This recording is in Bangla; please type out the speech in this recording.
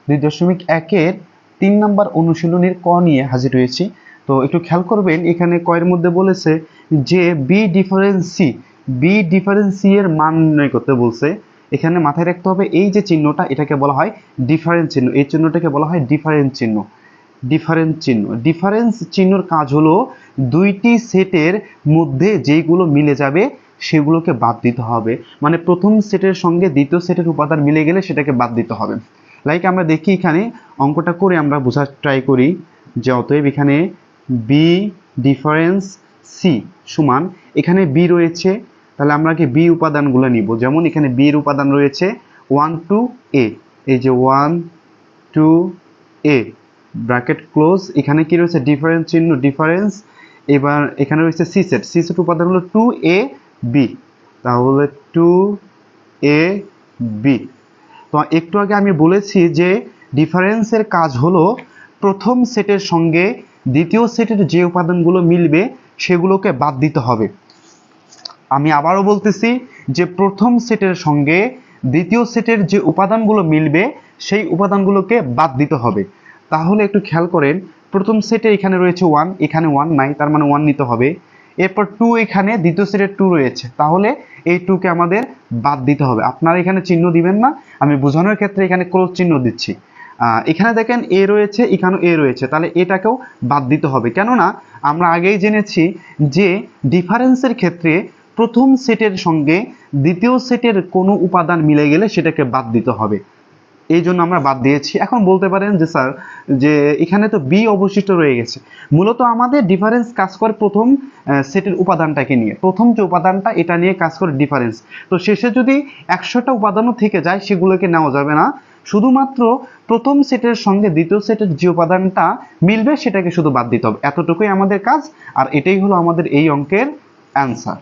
2.1-এর 3 নম্বর অনুশীলনীর ক নিয়ে হাজির হয়েছি। তো একটু খেয়াল করবেন, এখানে কয়ের মধ্যে বলেছে যে বি ডিফারেন্স সি এর মান নির্ণয় করতে বলছে। এখানে মাথায় রাখতে হবে এই যে চিহ্নটা, এটাকে বলা হয় ডিফারেন্স চিহ্ন। এই চিহ্নটাকে বলা হয় ডিফারেন্স চিহ্ন। ডিফারেন্স চিহ্নর কাজ হলো দুইটি সেটের মধ্যে যেগুলো মিলে যাবে সেগুলোকে বাদ দিতে হবে। মানে প্রথম সেটের সঙ্গে দ্বিতীয় সেটের উপাদান মিলে গেলে সেটাকে বাদ দিতে হবে। লাইক আমরা দেখি এখানে অঙ্কটা করে আমরা বোঝার ট্রাই করি যে অতএব এখানে বি ডিফারেন্স সি সমান, এখানে বি রয়েছে, তাহলে আমরা কি বি উপাদানগুলো নিব। যেমন এখানে বি এর উপাদান রয়েছে 1 to a, এই যে 1 to a ব্র্যাকেট ক্লোজ। এখানে কি রয়েছে ডিফারেন্স চিহ্ন, ডিফারেন্স। এবার এখানে রয়েছে সি সেট উপাদান হলো 2a b, তাহলে 2a b। তো একটু আগে আমি বলেছি যে ডিফারেন্সের কাজ হলো প্রথম সেটের সঙ্গে দ্বিতীয় সেটের যে উপাদানগুলো মিলবে সেগুলোকে বাদ দিতে হবে। আমি আবারও বলতেছি যে প্রথম সেটের সঙ্গে দ্বিতীয় সেটের যে উপাদানগুলো মিলবে সেই উপাদানগুলোকে বাদ দিতে হবে। তাহলে একটু খেয়াল করেন, প্রথম সেটে এখানে রয়েছে 1, এখানে 1 নাই, তার মানে 1 নিতে হবে। এরপর 2, এখানে দ্বিতীয় সেটের 2 রয়েছে, তাহলে এই 2 কে আমাদের বাদ দিতে হবে। আপনারা এখানে চিহ্ন দিবেন না, আমি বোঝানোর ক্ষেত্রে এখানে ক্লোজ চিহ্ন দিচ্ছি। এখানে দেখেন এ রয়েছে, এখানেও এ রয়েছে, তাহলে এটাকেও বাদ দিতে হবে। কেননা আমরা আগেই জেনেছি যে ডিফারেন্সের ক্ষেত্রে প্রথম সেটের সঙ্গে দ্বিতীয় সেটের কোনো উপাদান মিলে গেলে সেটাকে বাদ দিতে হবে, এই জন্য আমরা বাদ দিয়েছি। এখন বলতে পারেন যে স্যার যে এখানে তো বি অবশিষ্ট রয়ে গেছে। মূলত আমাদের ডিফারেন্স কাজ করে প্রথম সেটের উপাদানটাকে নিয়ে, প্রথম যে উপাদানটা এটা নিয়ে কাজ করে ডিফারেন্স। তো শেষে যদি 100টা উপাদানও থেকে যায় সেগুলোকে নেওয়া যাবে না, শুধুমাত্র প্রথম সেটের সঙ্গে দ্বিতীয় সেটের যে উপাদানটা মিলবে সেটাকে শুধু বাদ দিতে হবে। এতটুকুই আমাদের কাজ, আর এটাই হলো আমাদের এই অঙ্কের অ্যান্সার।